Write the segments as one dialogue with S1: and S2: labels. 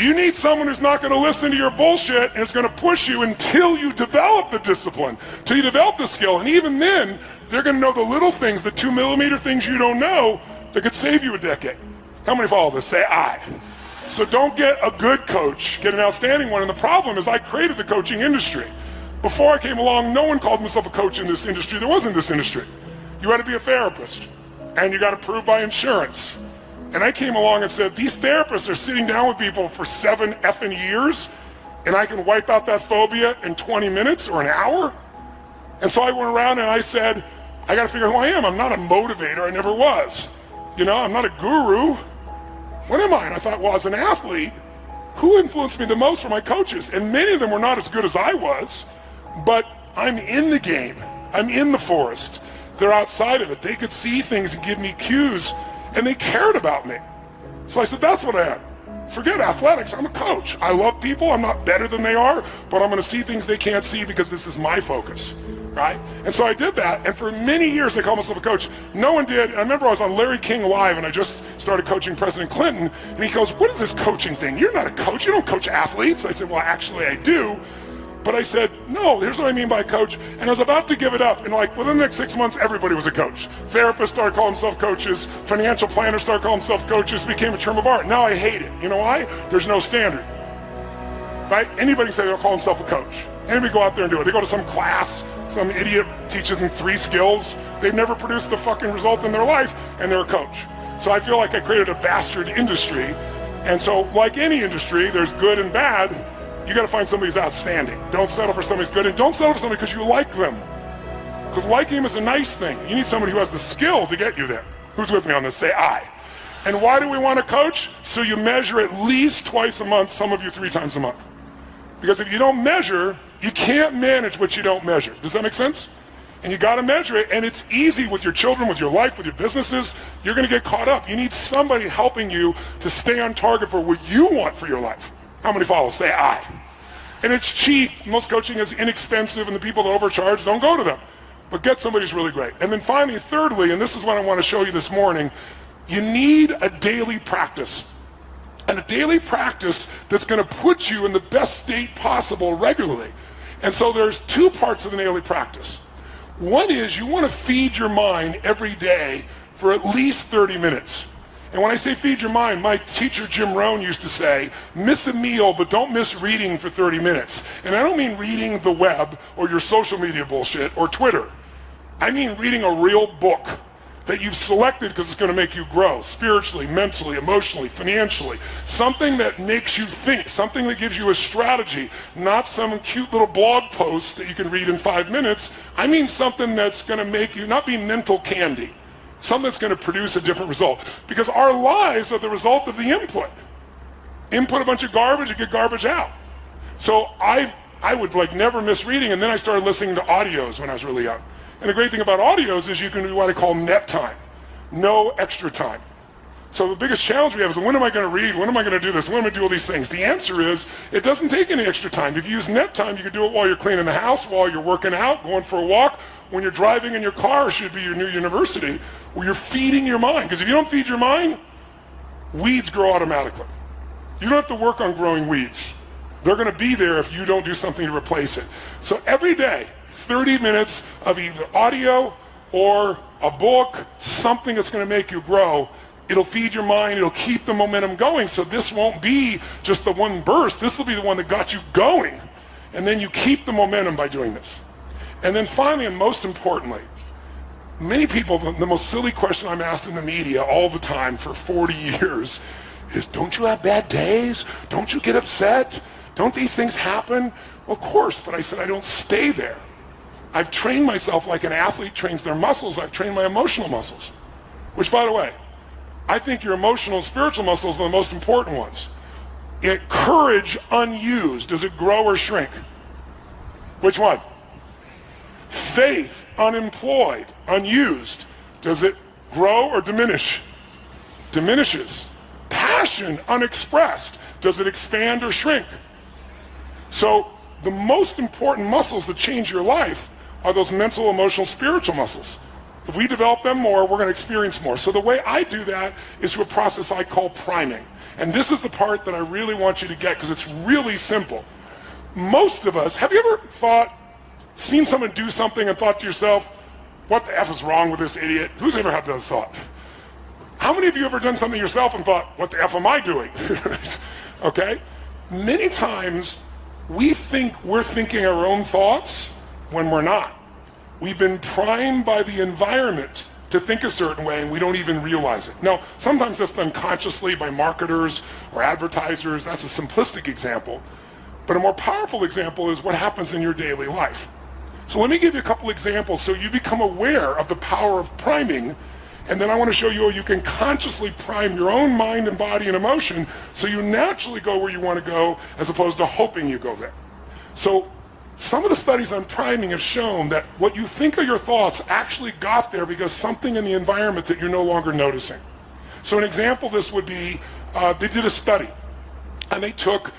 S1: You need someone who's not going to listen to your bullshit and is going to push you until you develop the discipline, till you develop the skill. And even then, they're going to know the little things, the 2mm things you don't know that could save you a decade. How many follow this? Say aye. So don't get a good coach, get an outstanding one. And the problem is I created the coaching industry. Before I came along, no one called himself a coach in this industry. There wasn't this industry. You had to be a therapist, and you got approved by insurance. And I came along and said, these therapists are sitting down with people for 7 effing years, and I can wipe out that phobia in 20 minutes or an hour? And so I went around and I said, I got to figure out who I am. I'm not a motivator. I never was. You know, I'm not a guru. What am I? And I thought, well, as an athlete, who influenced me the most were my coaches. And many of them were not as good as I was, but I'm in the game. I'm in the forest. They're outside of it. They could see things and give me cues, and they cared about me. So I said, that's what I am. Forget athletics, I'm a coach. I love people, I'm not better than they are, but I'm gonna see things they can't see because this is my focus, right? And so I did that, and for many years I called myself a coach. No one did. I remember I was on Larry King Live, and I just started coaching President Clinton, and he goes, what is this coaching thing? You're not a coach, you don't coach athletes. I said, well, actually I do. But I said, no, here's what I mean by coach. And I was about to give it up. And like within the next 6 months, everybody was a coach. Therapists started calling themselves coaches. Financial planners started calling themselves coaches. It became a term of art. Now I hate it. You know why? There's no standard. Right? Anybody can say they'll call themselves a coach. Anybody go out there and do it. They go to some class, some idiot teaches them 3 skills. They've never produced the fucking result in their life, and they're a coach. So I feel like I created a bastard industry. And so like any industry, there's good and bad. You gotta find somebody who's outstanding. Don't settle for somebody who's good, and don't settle for somebody because you like them. Because liking them is a nice thing. You need somebody who has the skill to get you there. Who's with me on this? Say aye. And why do we want a coach? So you measure at least twice a month, some of you 3 times a month. Because if you don't measure, you can't manage what you don't measure. Does that make sense? And you gotta measure it, and it's easy with your children, with your life, with your businesses. You're gonna get caught up. You need somebody helping you to stay on target for what you want for your life. How many follow? Say aye. And it's cheap. Most coaching is inexpensive, and the people that overcharge, don't go to them. But get somebody who's really great. And then finally, thirdly, and this is what I want to show you this morning, you need a daily practice. And a daily practice that's going to put you in the best state possible regularly. And so there's 2 parts of the daily practice. One is you want to feed your mind every day for at least 30 minutes. And when I say feed your mind, my teacher Jim Rohn used to say, miss a meal, but don't miss reading for 30 minutes. And I don't mean reading the web or your social media bullshit or Twitter. I mean reading a real book that you've selected because it's going to make you grow spiritually, mentally, emotionally, financially. Something that makes you think, something that gives you a strategy, not some cute little blog post that you can read in 5 minutes. I mean something that's going to make you not be mental candy. Something that's going to produce a different result. Because our lives are the result of the input. Input a bunch of garbage, you get garbage out. So I would like never miss reading, and then I started listening to audios when I was really young. And the great thing about audios is you can do what I call net time. No extra time. So the biggest challenge we have is, when am I going to read? When am I going to do this? When am I going to do all these things? The answer is, it doesn't take any extra time. If you use net time, you can do it while you're cleaning the house, while you're working out, going for a walk. When you're driving in your car, it should be your new university, where you're feeding your mind. Because if you don't feed your mind, weeds grow automatically. You don't have to work on growing weeds. They're going to be there if you don't do something to replace it. So every day, 30 minutes of either audio or a book, something that's going to make you grow. It'll feed your mind, it'll keep the momentum going. So this won't be just the one burst. This will be the one that got you going. And then you keep the momentum by doing this. And then finally, and most importantly, many people, the most silly question I'm asked in the media all the time for 40 years is, don't you have bad days? Don't you get upset? Don't these things happen? Well, of course, but I said I don't stay there. I've trained myself like an athlete trains their muscles. I've trained my emotional muscles, which, by the way, I think your emotional and spiritual muscles are the most important ones. Courage unused, does it grow or shrink? Which one? Faith unemployed, unused, does it grow or diminish? Diminishes. Passion unexpressed, does it expand or shrink? So the most important muscles that change your life are those mental, emotional, spiritual muscles. If we develop them more, we're going to experience more. So the way I do that is through a process I call priming. And this is the part that I really want you to get because it's really simple. Most of us, have you ever seen someone do something and thought to yourself, what the F is wrong with this idiot? Who's ever had that thought? How many of you ever done something yourself and thought, what the F am I doing? Okay? Many times we think we're thinking our own thoughts when we're not. We've been primed by the environment to think a certain way and we don't even realize it. Now, sometimes that's done consciously by marketers or advertisers. That's a simplistic example. But a more powerful example is what happens in your daily life. So let me give you a couple examples so you become aware of the power of priming, and then I want to show you how you can consciously prime your own mind and body and emotion so you naturally go where you want to go as opposed to hoping you go there. So some of the studies on priming have shown that what you think are your thoughts actually got there because something in the environment that you're no longer noticing. So an example of this would be, they did a study and they took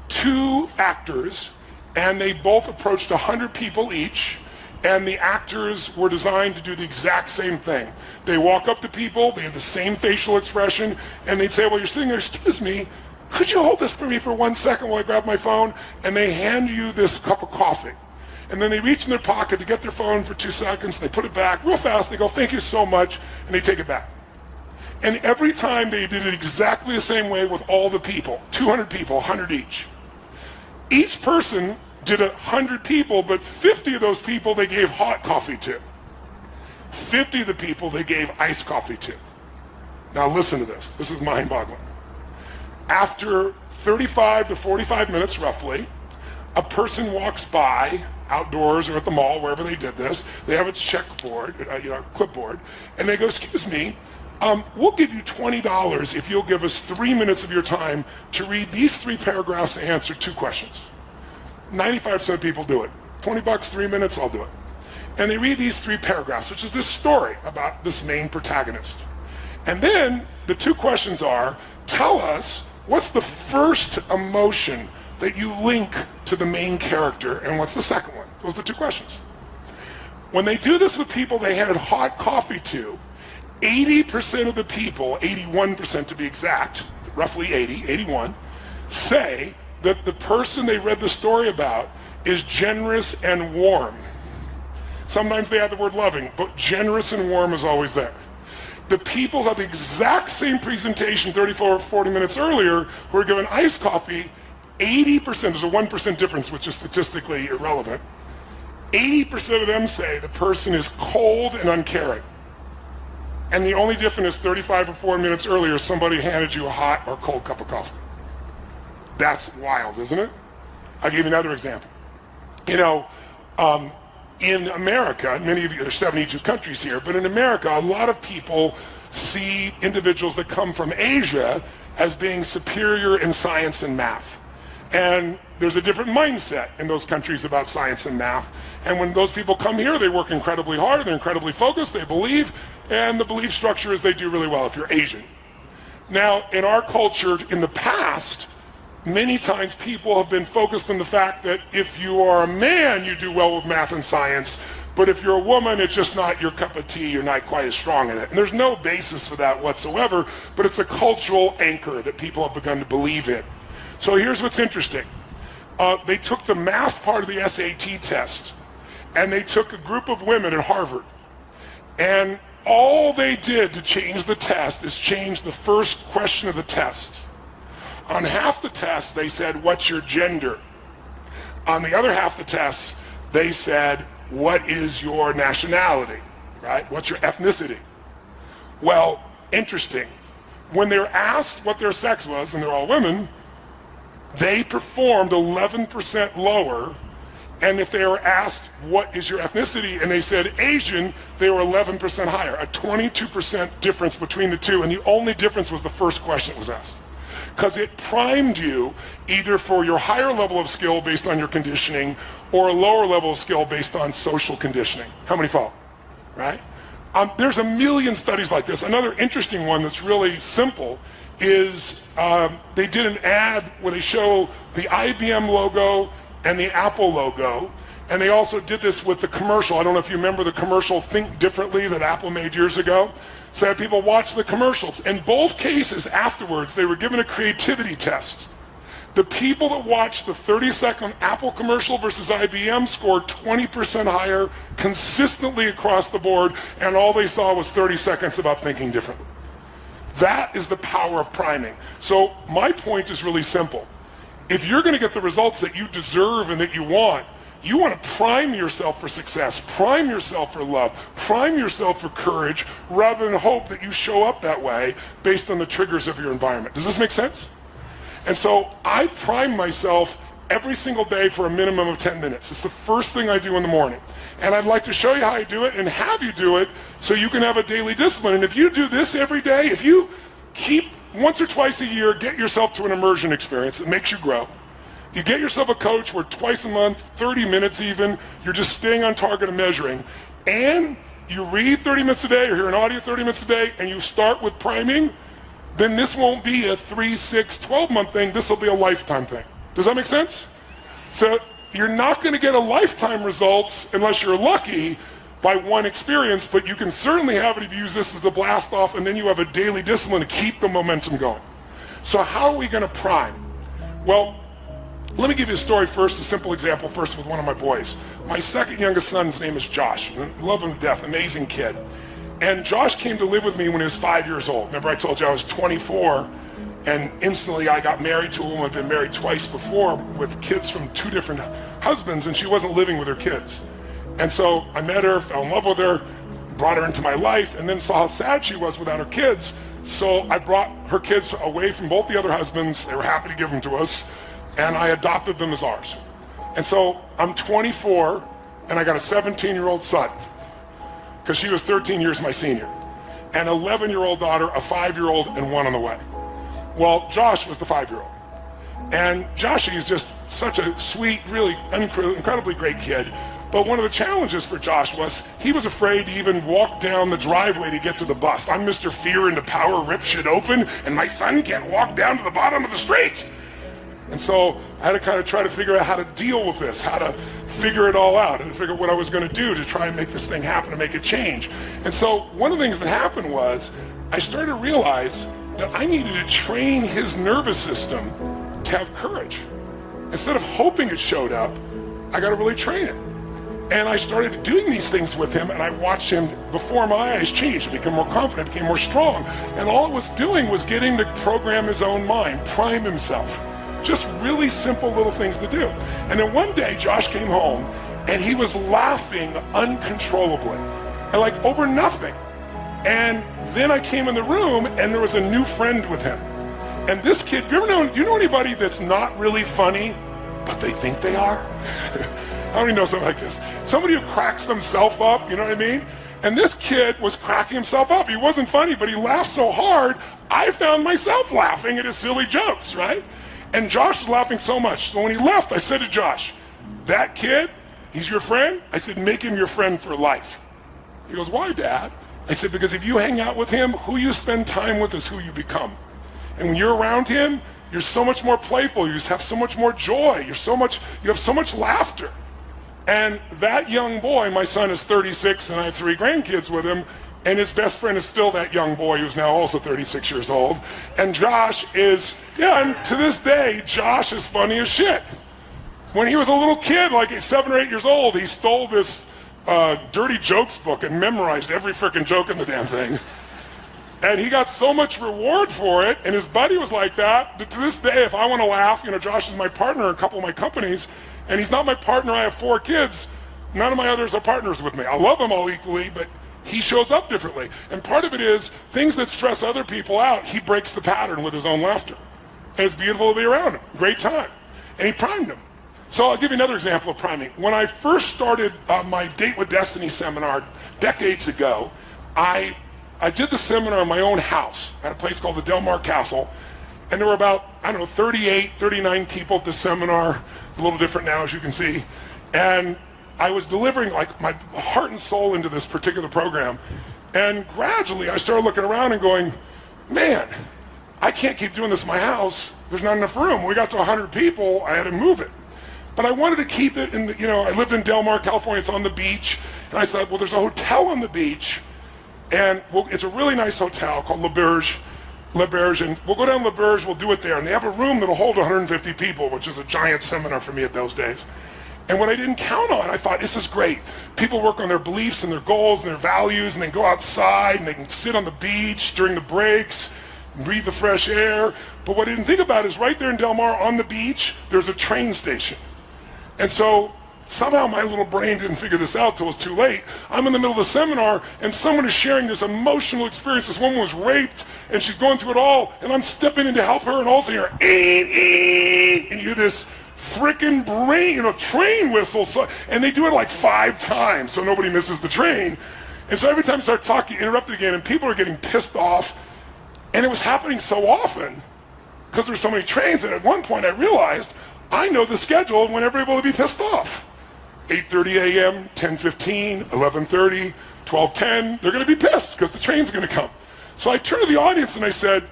S1: 2 actors and they both approached 100 people each, and the actors were designed to do the exact same thing. They walk up to people, they have the same facial expression, and they'd say, well, you're sitting there, excuse me, could you hold this for me for 1 second while I grab my phone? And they hand you this cup of coffee. And then they reach in their pocket to get their phone for 2 seconds, they put it back real fast, they go, thank you so much, and they take it back. And every time they did it exactly the same way with all the people, 200 people, 100 each. Each person did 100 people, but 50 of those people they gave hot coffee to. 50 of the people they gave iced coffee to. Now listen to this. This is mind-boggling. After 35 to 45 minutes roughly, a person walks by outdoors or at the mall, wherever they did this. They have a checkboard, clipboard, and they go, excuse me, we'll give you $20 if you'll give us 3 minutes of your time to read these 3 paragraphs and answer 2 questions. 95% of people do it. 20 bucks, 3 minutes, I'll do it. And they read these 3 paragraphs, which is this story about this main protagonist. And then the 2 questions are, tell us what's the first emotion that you link to the main character, and what's the second one? Those are the 2 questions. When they do this with people they handed hot coffee to, 80% of the people, 81% to be exact, roughly 81, say that the person they read the story about is generous and warm. Sometimes they add the word loving, but generous and warm is always there. The people who have the exact same presentation 34 or 40 minutes earlier who are given iced coffee, 80%, there's a 1% difference which is statistically irrelevant, 80% of them say the person is cold and uncaring. And the only difference is 35 or 40 minutes earlier somebody handed you a hot or cold cup of coffee. That's wild, isn't it? I'll give you another example. In America, many of you, there's 72 countries here, but in America, a lot of people see individuals that come from Asia as being superior in science and math. And there's a different mindset in those countries about science and math. And when those people come here, they work incredibly hard, they're incredibly focused, they believe, and the belief structure is they do really well if you're Asian. Now, in our culture, in the past, many times people have been focused on the fact that if you are a man, you do well with math and science, but if you're a woman, it's just not your cup of tea, you're not quite as strong in it. And there's no basis for that whatsoever, but it's a cultural anchor that people have begun to believe in. So here's what's interesting. They took the math part of the SAT test, and they took a group of women at Harvard, and all they did to change the test is change the first question of the test. On half the test, they said, what's your gender? On the other half the test, they said, what is your nationality, right? What's your ethnicity? Well, interesting. When they're asked what their sex was, and they're all women, they performed 11% lower. And if they were asked, what is your ethnicity? And they said Asian, they were 11% higher, a 22% difference between the two. And the only difference was the first question that was asked. Because it primed you either for your higher level of skill based on your conditioning or a lower level of skill based on social conditioning. How many follow? Right? There's a million studies like this. Another interesting one that's really simple is they did an ad where they show the IBM logo and the Apple logo, And they also did this with the commercial. I don't know if you remember the commercial Think Differently that Apple made years ago. So that people watch the commercials. In both cases, afterwards, they were given a creativity test. The people that watched the 30-second Apple commercial versus IBM scored 20% higher consistently across the board, and all they saw was 30 seconds about thinking differently. That is the power of priming. So my point is really simple. If you're going to get the results that you deserve and that you want to prime yourself for success, prime yourself for love, prime yourself for courage, rather than hope that you show up that way based on the triggers of your environment. Does this make sense? And so I prime myself every single day for a minimum of 10 minutes. It's the first thing I do in the morning. And I'd like to show you how I do it and have you do it so you can have a daily discipline. And if you do this every day, if you keep once or twice a year, get yourself to an immersion experience that makes you grow. You get yourself a coach where twice a month, 30 minutes even, you're just staying on target and measuring. And you read 30 minutes a day or hear an audio 30 minutes a day and you start with priming, then this won't be a 3, 6, 12-month thing. This will be a lifetime thing. Does that make sense? So you're not going to get a lifetime results unless you're lucky by one experience, but you can certainly have it if you use this as the blast off, and then you have a daily discipline to keep the momentum going. So how are we going to prime? Well, let me give you a story first, a simple example first with one of my boys. My second youngest son's name is Josh. Love him to death, amazing kid. And Josh came to live with me when he was 5 years old. Remember I told you I was 24, and instantly I got married to a woman. I'd been married twice before with kids from 2 different husbands, and she wasn't living with her kids. And so I met her, fell in love with her, brought her into my life, and then saw how sad she was without her kids. So I brought her kids away from both the other husbands. They were happy to give them to us, and I adopted them as ours. And so I'm 24, and I got a 17-year-old son, because she was 13 years my senior, an 11-year-old daughter, a 5-year-old, and one on the way. Well, Josh was the 5-year-old. And Joshy is just such a sweet, really incredibly great kid. But one of the challenges for Josh was he was afraid to even walk down the driveway to get to the bus. I'm Mr. Fear and the power rip shit open, and my son can't walk down to the bottom of the street. And so I had to kind of try to figure out how to deal with this, how to figure it all out, and figure out what I was going to do to try and make this thing happen, to make it change. And so one of the things that happened was I started to realize that I needed to train his nervous system to have courage. Instead of hoping it showed up, I got to really train it. And I started doing these things with him, and I watched him before my eyes change, become more confident, became more strong. And all it was doing was getting to program his own mind, prime himself. Just really simple little things to do. And then one day, Josh came home, and he was laughing uncontrollably, and like over nothing. And then I came in the room, and there was a new friend with him. And this kid, do you know anybody that's not really funny, but they think they are? I don't even know something like this. Somebody who cracks themselves up, you know what I mean? And this kid was cracking himself up. He wasn't funny, but he laughed so hard, I found myself laughing at his silly jokes, right? And Josh was laughing so much. So when he left, I said to Josh, that kid, he's your friend? I said, make him your friend for life. He goes, why, Dad? I said, because if you hang out with him, who you spend time with is who you become. And when you're around him, you're so much more playful. You just have so much more joy. You have so much laughter. And that young boy, my son is 36 and I have 3 grandkids with him, and his best friend is still that young boy who's now also 36 years old. And Josh is, and to this day, Josh is funny as shit. When he was a little kid, like 7 or 8 years old, he stole this dirty jokes book and memorized every frickin' joke in the damn thing. And he got so much reward for it, and his buddy was like that to this day, if I want to laugh, Josh is my partner in a couple of my companies, and he's not my partner. I have 4 kids. None of my others are partners with me. I love them all equally, but he shows up differently. And part of it is things that stress other people out, he breaks the pattern with his own laughter. And it's beautiful to be around him. Great time. And he primed him. So I'll give you another example of priming. When I first started my Date with Destiny seminar decades ago, I did the seminar in my own house at a place called the Del Mar Castle. And there were about, 38, 39 people at the seminar. It's a little different now, as you can see. And I was delivering like my heart and soul into this particular program. And gradually I started looking around and going, man, I can't keep doing this in my house. There's not enough room. When we got to 100 people, I had to move it. But I wanted to keep it in the, I lived in Del Mar, California, it's on the beach. And I said, well, there's a hotel on the beach, and it's a really nice hotel called Le Berge, and we'll go down Le Berge, we'll do it there. And they have a room that'll hold 150 people, which is a giant seminar for me at those days. And what I didn't count on, I thought, this is great. People work on their beliefs and their goals and their values, and they go outside and they can sit on the beach during the breaks, breathe the fresh air. But what I didn't think about is right there in Del Mar on the beach, there's a train station. And so somehow my little brain didn't figure this out till it was too late. I'm in the middle of the seminar and someone is sharing this emotional experience. This woman was raped and she's going through it all, and I'm stepping in to help her, and all of a sudden you're, and you hear this freaking train whistle. So, and they do it like 5 times so nobody misses the train. And so every time you start talking, you interrupt it again, and people are getting pissed off. And it was happening so often because there's so many trains that at one point I realized I know the schedule of when everybody will be pissed off. 8:30 a.m., 10:15, 11:30, 12:10, they're going to be pissed because the train's going to come. So I turned to the audience and I said,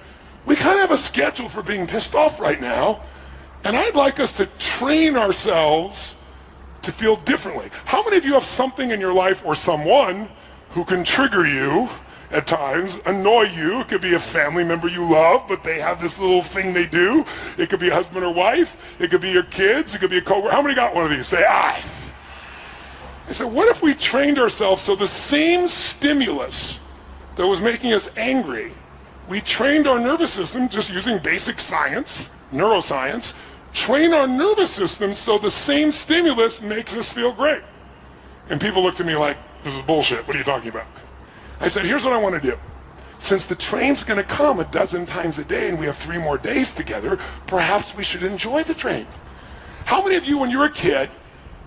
S1: we kind of have a schedule for being pissed off right now, and I'd like us to train ourselves to feel differently. How many of you have something in your life or someone who can trigger you at times, annoy you? It could be a family member you love, but they have this little thing they do. It could be a husband or wife. It could be your kids. It could be a coworker. How many got one of these? Say, aye. I said, what if we trained ourselves so the same stimulus that was making us angry, we trained our nervous system just using basic science, neuroscience, train our nervous system so the same stimulus makes us feel great. And people looked at me like, this is bullshit. What are you talking about? I said, here's what I want to do. Since the train's going to come 12 times a day and we have 3 more days together, perhaps we should enjoy the train. How many of you, when you were a kid,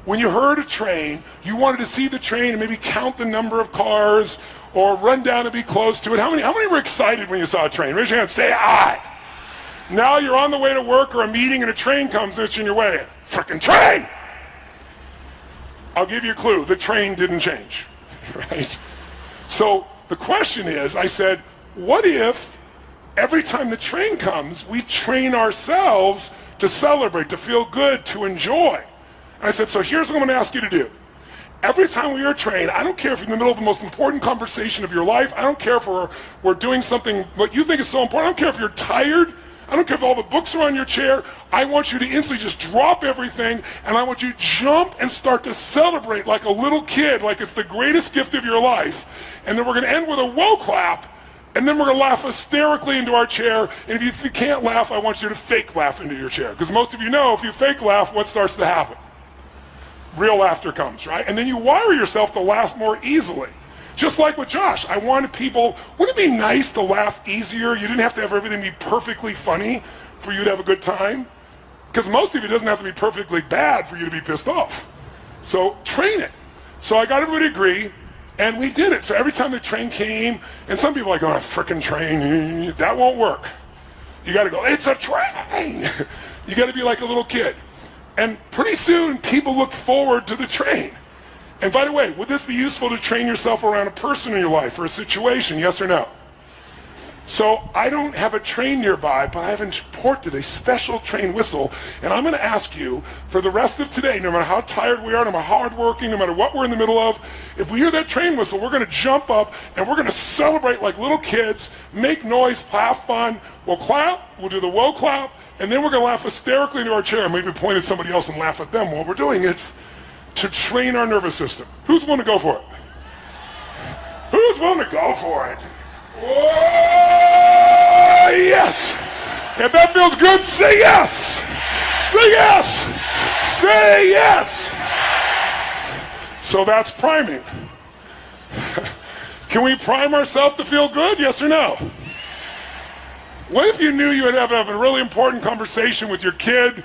S1: when you heard a train, you wanted to see the train and maybe count the number of cars or run down and be close to it? How many were excited when you saw a train? Raise your hand, say aye. Now you're on the way to work or a meeting and a train comes and it's in your way. Frickin' train! I'll give you a clue, the train didn't change, right? So the question is, I said, what if every time the train comes, we train ourselves to celebrate, to feel good, to enjoy? And I said, so here's what I'm going to ask you to do. Every time we are trained, I don't care if you're in the middle of the most important conversation of your life. I don't care if we're doing something what you think is so important. I don't care if you're tired. I don't care if all the books are on your chair. I want you to instantly just drop everything, and I want you to jump and start to celebrate like a little kid, like it's the greatest gift of your life. And then we're going to end with a whoa clap, and then we're going to laugh hysterically into our chair. And if you can't laugh, I want you to fake laugh into your chair. Because most of you know if you fake laugh, what starts to happen? Real laughter comes, right? And then you wire yourself to laugh more easily. Just like with Josh, I wanted people, wouldn't it be nice to laugh easier? You didn't have to have everything be perfectly funny for you to have a good time. Because most of it doesn't have to be perfectly bad for you to be pissed off. So train it. So I got everybody to agree, and we did it. So every time the train came, and some people are like, oh, frickin' train, that won't work. You gotta go, it's a train. You gotta be like a little kid. And pretty soon, people look forward to the train. And by the way, would this be useful to train yourself around a person in your life or a situation, yes or no? So I don't have a train nearby, but I have imported a special train whistle, and I'm going to ask you for the rest of today, no matter how tired we are, no matter how hardworking, no matter what we're in the middle of, if we hear that train whistle, we're going to jump up and we're going to celebrate like little kids, make noise, have fun. We'll clap, we'll do the whoa clap, and then we're going to laugh hysterically into our chair, maybe point at somebody else and laugh at them while we're doing it, to train our nervous system. Who's willing to go for it? Who's willing to go for it? Whoa, yes! If that feels good, say yes! Say yes! Say yes! So that's priming. Can we prime ourselves to feel good, yes or no? What if you knew you would have a really important conversation with your kid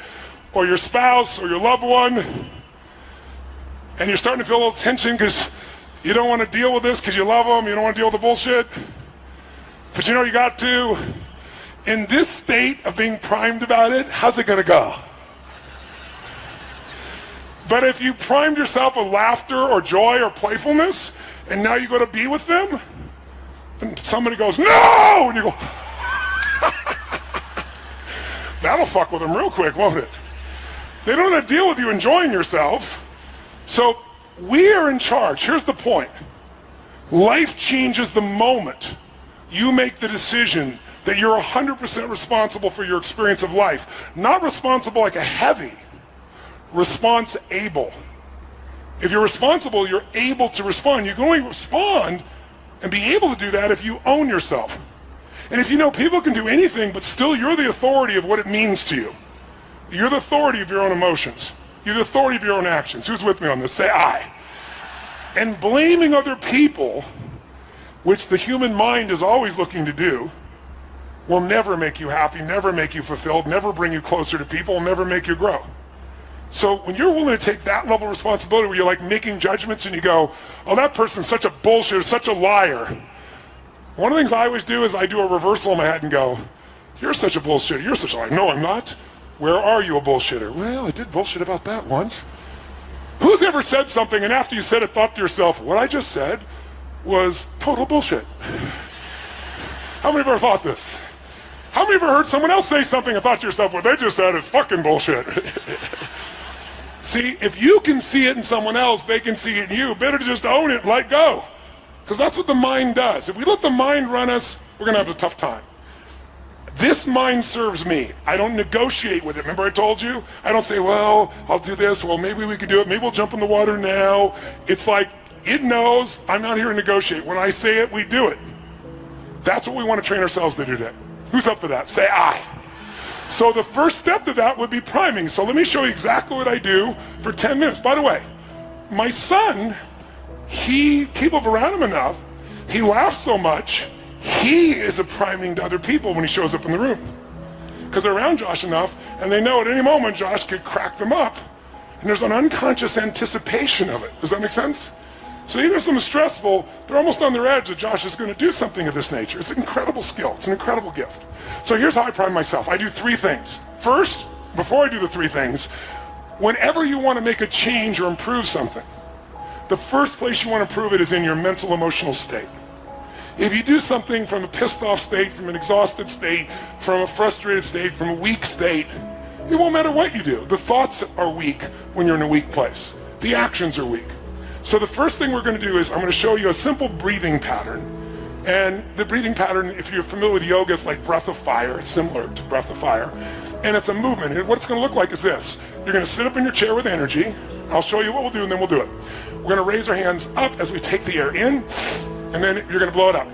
S1: or your spouse or your loved one, and you're starting to feel a little tension because you don't want to deal with this because you love them, you don't want to deal with the bullshit, but you know you got to. In this state of being primed about it, how's it going to go? But if you primed yourself with laughter or joy or playfulness, and now you go to be with them, and somebody goes, no! And you go, that'll fuck with them real quick, won't it? They don't want to deal with you enjoying yourself. So we are in charge. Here's the point. Life changes the moment you make the decision that you're 100% responsible for your experience of life. Not responsible like a heavy, response-able. If you're responsible, you're able to respond. You can only respond and be able to do that if you own yourself. And if you know people can do anything, but still you're the authority of what it means to you. You're the authority of your own emotions. You're the authority of your own actions. Who's with me on this? Say I. And blaming other people, which the human mind is always looking to do, will never make you happy, never make you fulfilled, never bring you closer to people, will never make you grow. So when you're willing to take that level of responsibility where you're like making judgments and you go, oh, that person's such a bullshitter, such a liar. One of the things I always do is I do a reversal in my head and go, you're such a bullshitter, you're such a liar. No, I'm not. Where are you a bullshitter? Well, I did bullshit about that once. Who's ever said something and after you said it thought to yourself, what I just said was total bullshit? How many of you ever thought this? How many of you ever heard someone else say something and thought to yourself, what they just said is fucking bullshit? See, if you can see it in someone else, they can see it in you. Better to just own it, let go. Because that's what the mind does. If we let the mind run us, we're going to have a tough time. This mind serves me. I don't negotiate with it. Remember I told you? I don't say, well, I'll do this. Well, maybe we could do it. Maybe we'll jump in the water now. It's like, it knows I'm not here to negotiate. When I say it, we do it. That's what we want to train ourselves to do today. Who's up for that? Say I. So the first step to that would be priming. So let me show you exactly what I do for 10 minutes. By the way, my son, people have around him enough, he laughs so much, he is a priming to other people when he shows up in the room. Because they're around Josh enough, and they know at any moment Josh could crack them up. And there's an unconscious anticipation of it. Does that make sense? So even if something's stressful, they're almost on their edge that Josh is going to do something of this nature. It's an incredible skill. It's an incredible gift. So here's how I prime myself. I do 3 things. First, before I do the 3 things, whenever you want to make a change or improve something, the first place you want to prove it is in your mental, emotional state. If you do something from a pissed off state, from an exhausted state, from a frustrated state, from a weak state, it won't matter what you do. The thoughts are weak when you're in a weak place. The actions are weak. So the first thing we're going to do is I'm going to show you a simple breathing pattern. And the breathing pattern, if you're familiar with yoga, it's like breath of fire. It's similar to breath of fire. And it's a movement. And what it's going to look like is this. You're going to sit up in your chair with energy. I'll show you what we'll do and then we'll do it. We're going to raise our hands up as we take the air in. And then you're going to blow it out.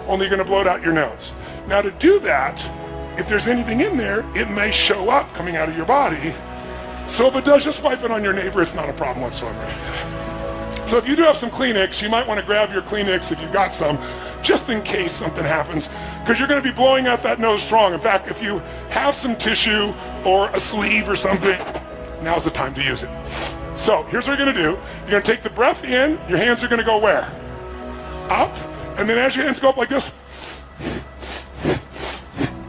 S1: Only you're going to blow it out your nose. Now to do that, if there's anything in there, it may show up coming out of your body. So if it does, just wipe it on your neighbor. It's not a problem whatsoever. So if you do have some Kleenex, you might want to grab your Kleenex if you've got some, just in case something happens, because you're going to be blowing out that nose strong. In fact, if you have some tissue or a sleeve or something, now's the time to use it. So here's what you're going to do. You're going to take the breath in. Your hands are going to go where? Up. And then as your hands go up like this,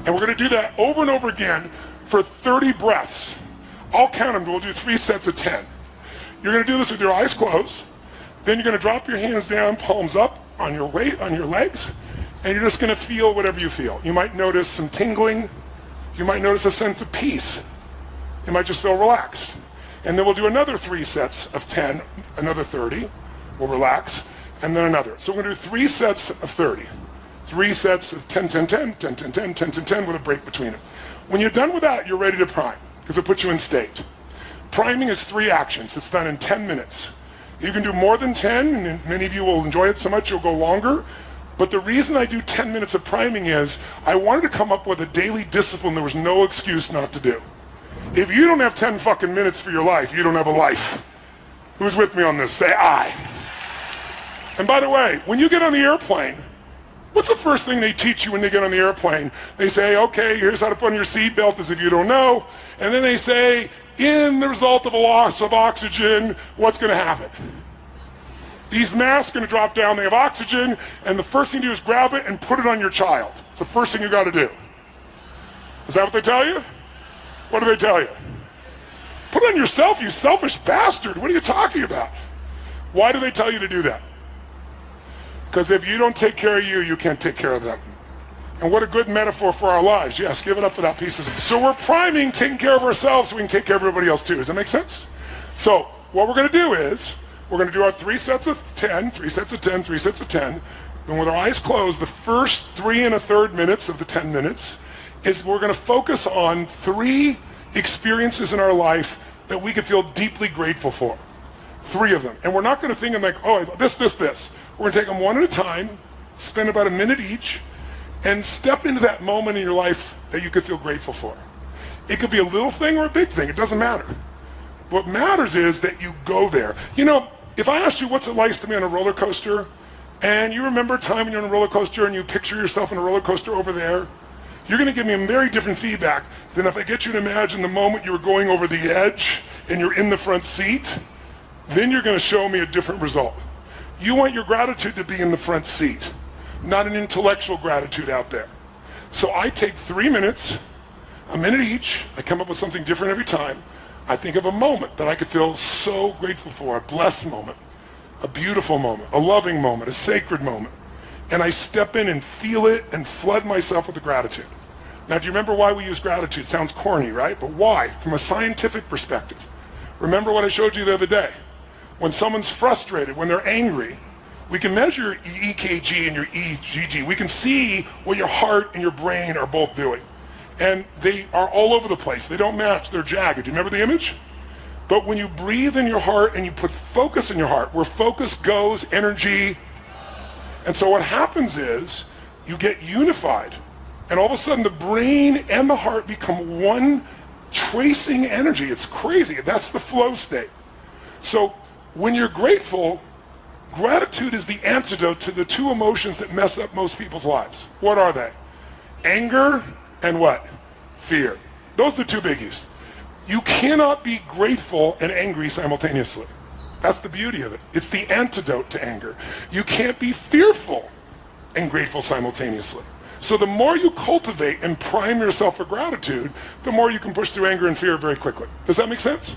S1: and we're going to do that over and over again for 30 breaths. I'll count them. We'll do 3 sets of 10. You're going to do this with your eyes closed. Then you're going to drop your hands down, palms up on your weight, on your legs, and you're just going to feel whatever you feel. You might notice some tingling. You might notice a sense of peace. You might just feel relaxed. And then we'll do another 3 sets of 10, another 30. We'll relax, and then another. So we're going to do 3 sets of 30. 3 sets of 10, 10, 10, 10, 10, 10, 10, 10, 10 with a break between it. When you're done with that, you're ready to prime, because it puts you in state. Priming is 3 actions. It's done in 10 minutes. You can do more than 10, and many of you will enjoy it so much you'll go longer. But the reason I do 10 minutes of priming is I wanted to come up with a daily discipline there was no excuse not to do. If you don't have 10 fucking minutes for your life, you don't have a life. Who's with me on this? Say I. And by the way, when you get on the airplane, what's the first thing they teach you when they get on the airplane? They say, okay, here's how to put on your seatbelt, as if you don't know. And then they say, in the result of a loss of oxygen, what's going to happen? These masks are going to drop down, they have oxygen, and the first thing you do is grab it and put it on your child. It's the first thing you got to do. Is that what they tell you? What do they tell you? Put it on yourself, you selfish bastard. What are you talking about? Why do they tell you to do that? Because if you don't take care of you, you can't take care of them. And what a good metaphor for our lives. Yes, give it up for that piece. So we're priming, taking care of ourselves so we can take care of everybody else too. Does that make sense? So what we're going to do is, we're going to do our 3 sets of 10, 3 sets of 10, 3 sets of 10. And with our eyes closed, the first 3 1/3 minutes of the 10 minutes is we're going to focus on 3 experiences in our life that we could feel deeply grateful for. 3 of them. And we're not going to think of like, oh, this. We're going to take them one at a time, spend about a minute each, and step into that moment in your life that you could feel grateful for. It could be a little thing or a big thing. It doesn't matter. What matters is that you go there. You know, if I asked you what's it like to be on a roller coaster, and you remember a time when you're on a roller coaster and you picture yourself on a roller coaster over there, you're going to give me a very different feedback than if I get you to imagine the moment you were going over the edge and you're in the front seat. Then you're going to show me a different result. You want your gratitude to be in the front seat, not an intellectual gratitude out there. So I take 3 minutes, a minute each. I come up with something different every time. I think of a moment that I could feel so grateful for, a blessed moment, a beautiful moment, a loving moment, a sacred moment. And I step in and feel it and flood myself with the gratitude. Now, do you remember why we use gratitude? Sounds corny, right? But why? From a scientific perspective. Remember what I showed you the other day. When someone's frustrated, when they're angry, we can measure your EKG and your EGG. We can see what your heart and your brain are both doing. And they are all over the place. They don't match. They're jagged. Do you remember the image? But when you breathe in your heart and you put focus in your heart, where focus goes, energy. And so what happens is you get unified. And all of a sudden the brain and the heart become one tracing energy. It's crazy. That's the flow state. So when you're grateful, gratitude is the antidote to the 2 emotions that mess up most people's lives. What are they? Anger and what? Fear. Those are the 2 biggies. You cannot be grateful and angry simultaneously. That's the beauty of it. It's the antidote to anger. You can't be fearful and grateful simultaneously. So the more you cultivate and prime yourself for gratitude, the more you can push through anger and fear very quickly. Does that make sense?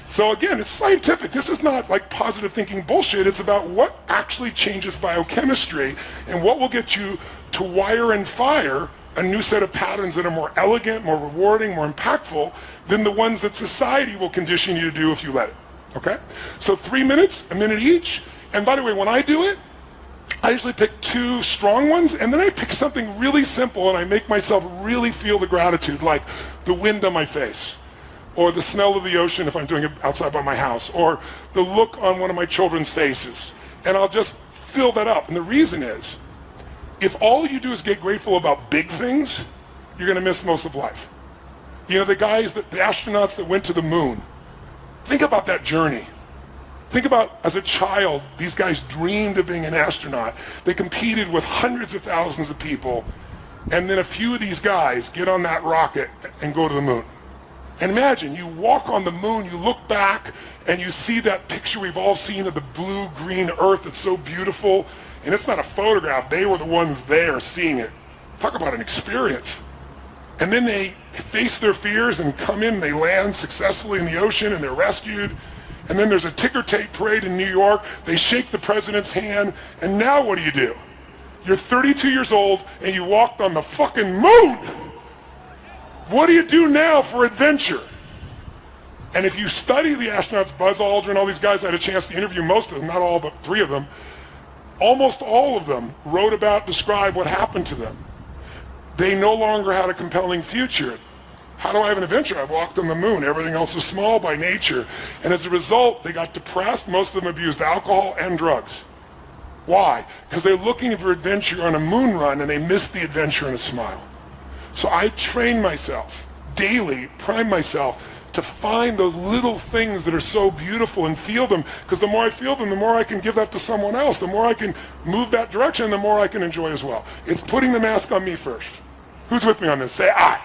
S1: So again, it's scientific. This is not like positive thinking bullshit. It's about what actually changes biochemistry and what will get you to wire and fire a new set of patterns that are more elegant, more rewarding, more impactful than the ones that society will condition you to do if you let it. Okay? So 3 minutes, a minute each. And by the way, when I do it, I usually pick 2 strong ones, and then I pick something really simple, and I make myself really feel the gratitude, like the wind on my face, or the smell of the ocean if I'm doing it outside by my house, or the look on one of my children's faces. And I'll just fill that up. And the reason is, if all you do is get grateful about big things, you're going to miss most of life. You know, the astronauts that went to the moon, think about that journey. Think about, as a child, these guys dreamed of being an astronaut. They competed with hundreds of thousands of people, and then a few of these guys get on that rocket and go to the moon. And imagine, you walk on the moon, you look back, and you see that picture we've all seen of the blue-green Earth that's so beautiful, and it's not a photograph. They were the ones there seeing it. Talk about an experience. And then they face their fears and come in, and they land successfully in the ocean, and they're rescued. And then there's a ticker tape parade in New York. They shake the president's hand, and now what do? You're 32 years old, and you walked on the fucking moon. What do you do now for adventure? And if you study the astronauts, Buzz Aldrin, all these guys, I had a chance to interview most of them, not all, but 3 of them. Almost all of them wrote about, described what happened to them. They no longer had a compelling future. How do I have an adventure? I walked on the moon. Everything else is small by nature. And as a result, they got depressed. Most of them abused alcohol and drugs. Why? Because they're looking for adventure on a moon run, and they missed the adventure in a smile. So I train myself daily, prime myself to find those little things that are so beautiful and feel them, because the more I feel them, the more I can give that to someone else, the more I can move that direction, the more I can enjoy as well. It's putting the mask on me first. Who's with me on this? Say I.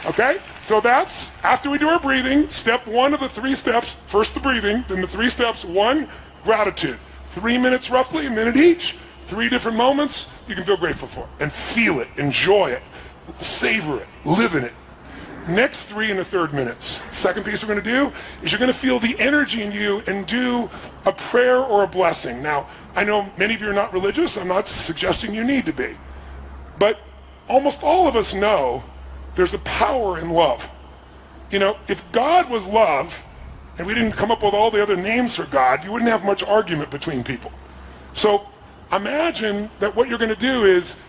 S1: Okay? So that's, after we do our breathing, step 1 of the 3 steps, first the breathing, then the 3 steps. 1, gratitude. 3 minutes roughly, a minute each, 3 different moments you can feel grateful for. And feel it, enjoy it, savor it, live in it. Next 3 1/3 minutes. Second piece we're going to do is you're going to feel the energy in you and do a prayer or a blessing. Now, I know many of you are not religious. I'm not suggesting you need to be. But almost all of us know there's a power in love. You know, if God was love, and we didn't come up with all the other names for God, you wouldn't have much argument between people. So imagine that what you're going to do is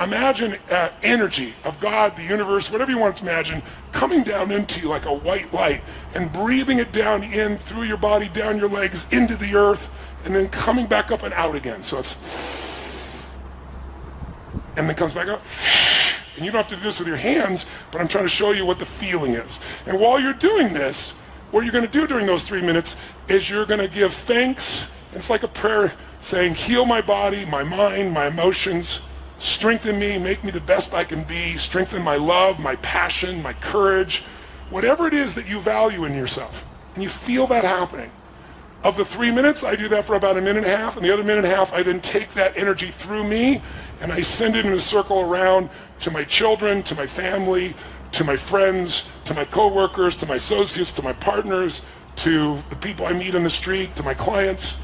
S1: imagine energy of God, the universe, whatever you want to imagine, coming down into you like a white light and breathing it down in through your body, down your legs, into the earth, and then coming back up and out again. So it's, and then comes back up. And you don't have to do this with your hands, but I'm trying to show you what the feeling is. And while you're doing this, what you're going to do during those 3 minutes is you're going to give thanks. It's like a prayer saying, heal my body, my mind, my emotions, strengthen me, make me the best I can be, strengthen my love, my passion, my courage, whatever it is that you value in yourself. And you feel that happening. Of the 3 minutes, I do that for about a minute and a half, and the other minute and a half, I then take that energy through me, and I send it in a circle around to my children, to my family, to my friends, to my coworkers, to my associates, to my partners, to the people I meet on the street, to my clients.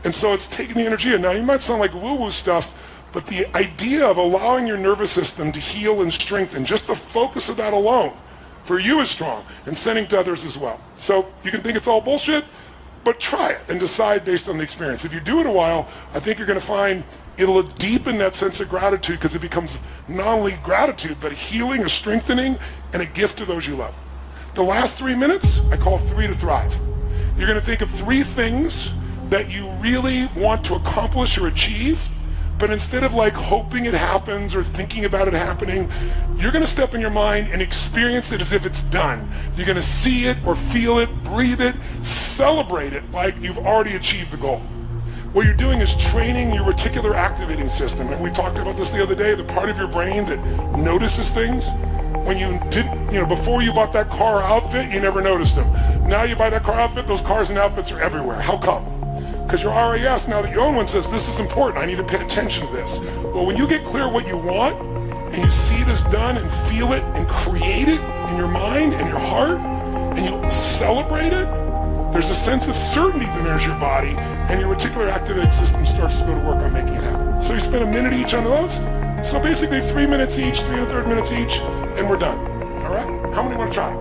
S1: And so it's taking the energy in. Now, you might sound like woo-woo stuff, but the idea of allowing your nervous system to heal and strengthen, just the focus of that alone, for you is strong, and sending to others as well. So you can think it's all bullshit, but try it and decide based on the experience. If you do it a while, I think you're going to find it'll deepen that sense of gratitude, because it becomes not only gratitude, but a healing, a strengthening, and a gift to those you love. The last 3 minutes, I call 3 to Thrive. You're going to think of 3 things that you really want to accomplish or achieve, but instead of like hoping it happens or thinking about it happening, you're going to step in your mind and experience it as if it's done. You're going to see it or feel it, breathe it, celebrate it like you've already achieved the goal. What you're doing is training your reticular activating system. And we talked about this the other day, the part of your brain that notices things. When you didn't, before you bought that car outfit, you never noticed them. Now you buy that car outfit, those cars and outfits are everywhere. How come? Because your RAS, now that you own one, says, this is important, I need to pay attention to this. Well, when you get clear what you want, and you see it as done and feel it and create it in your mind and your heart, and you celebrate it, there's a sense of certainty that enters your body, and your reticular activating system starts to go to work on making it happen. So you spend a minute each on those. So basically 3 minutes each, 3 1/3 minutes each, and we're done. All right? How many want to try?